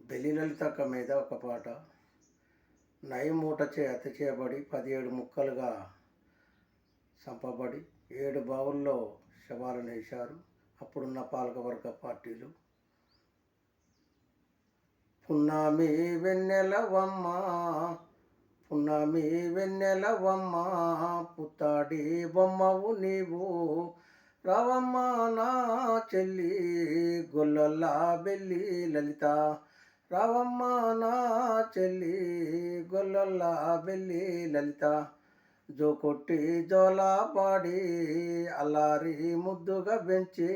Belly లలితక్క మీద ఒక పాట. నయమూటచే హత్య చేయబడి 17 ముక్కలుగా చంపబడి 7 బావుల్లో శవాలనేశారు అప్పుడున్న పాలకవర్గ పార్టీలు. పున్నామి వెన్నెలవమ్మ, పున్నామి వెన్నెలవమ్మ, పుత్తాడి బొమ్మవు నీవు, రావమ్మ నా చెల్లి గొల్లొల్లా బెల్లి లలిత, రావమ్మ నా చెల్లి గొల్లొల్లా బెల్లి లలిత. జో కొట్టి జోలా పాడి అల్లారి ముద్దుగా పెంచి,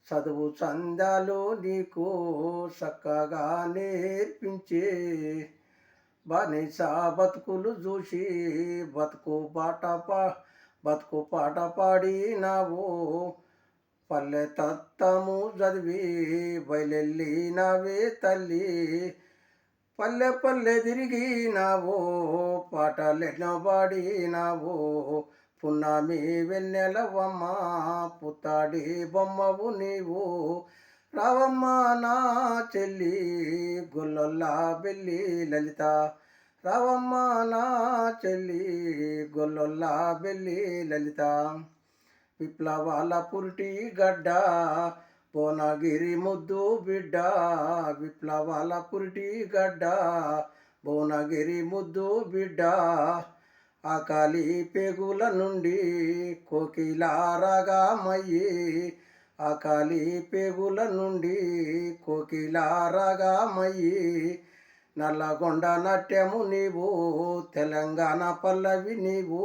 చదువు చందాలు నీకు చక్కగా నేర్పించి, బానిస బతుకులు చూసి బతుకు పాట పాడినావు, పల్లె తత్తము చదివి బయలెళ్ళినావే తల్లి, పల్లె పల్లె తిరిగినావు పాటలెన్నో పాడినావు. పున్నామి వెన్నెలవమ్మ, పుత్తాడి బొమ్మవు నీవు, రావమ్మ నా చెల్లి గొల్లొల్లా బెల్లి లలిత, రావమ్మ నా చెల్లి గొల్లొల్లా బెల్లి లలిత. విప్లవాల పురిటి గడ్డ భువనగిరి ముద్దు బిడ్డ, విప్లవాల పురిటి గడ్డ భువనగిరి ముద్దు బిడ్డ, ఆకలి పేగుల నుండి కోకిల రాగమయ్యి, ఆకలి పేగుల నుండి కోకిల రాగమయ్యి, నల్లగొండ నాట్యము నీవు తెలంగాణ పల్లవి నీవు,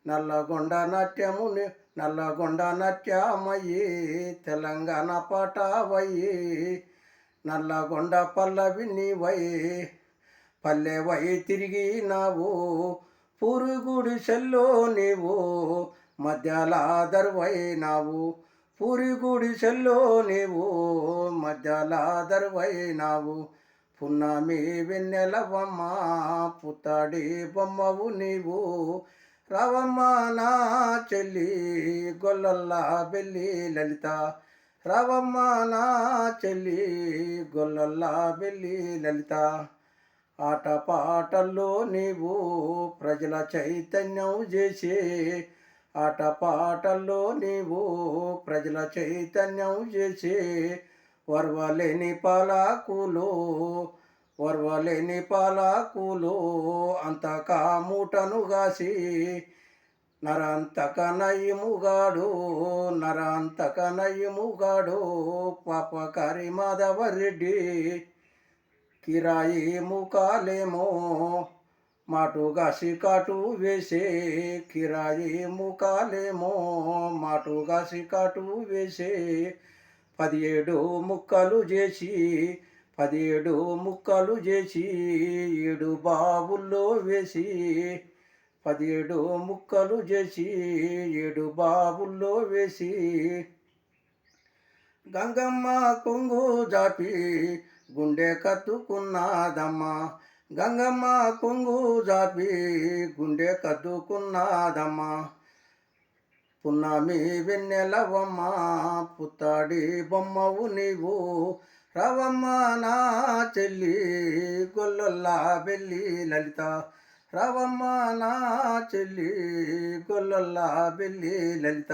నల్లగొండ నాట్యమయ్యి తెలంగాణ పాటవయ్యి, నల్లగొండ పల్లవి నీవై పల్లెవై తిరిగినావు, పూరుగుడి సెల్లో నీవు మధ్యాల దర్వైనావు, పూరుగుడి సెల్లో నీవు మధ్యాల దర్వైనావు. పున్నామి వెన్నెలవమ్మ, పుత్తాడి బొమ్మవు నీవు, రావమ్మ నా చెల్లి గొల్లొల్లా బెల్లి లలిత, రావమ్మ నా చెల్లి గొల్లొల్లా బెల్లి లలిత. ఆటపాటల్లో నీవు ప్రజల చైతన్యం చేసి, ఆటపాటల్లో నీవు ప్రజల చైతన్యం చేసి, వర్వలేని పాలకులు అంతకా మూటను గాసి, నరంతక నయముగాడు పాపకారి మాధవరెడ్డి, కిరాయి ముఖాలేమో మాటుగాసి కాటు వేసే, కిరాయి ముఖాలేమో మాటుగాసి కాటు వేసే, 17 ముక్కలు చేసి 7 బావుల్లో వేసి, 17 ముక్కలు చేసి 7 బావుల్లో వేసి, గంగమ్మ కొంగు జాపి గుండె కత్తుకున్నాదమ్మా, గంగమ్మ కొంగు జాపి గుండె కత్తుకున్నాదమ్మా. పున్నామి వెన్నెలవమ్మ, పుత్తాడి బొమ్మవు నీవు, రావమ్మ నా చెల్లి గొల్లొల్లా బెల్లి లలిత, రావమ్మ నా చెల్లి గొల్లొల్లా బెల్లి లలిత.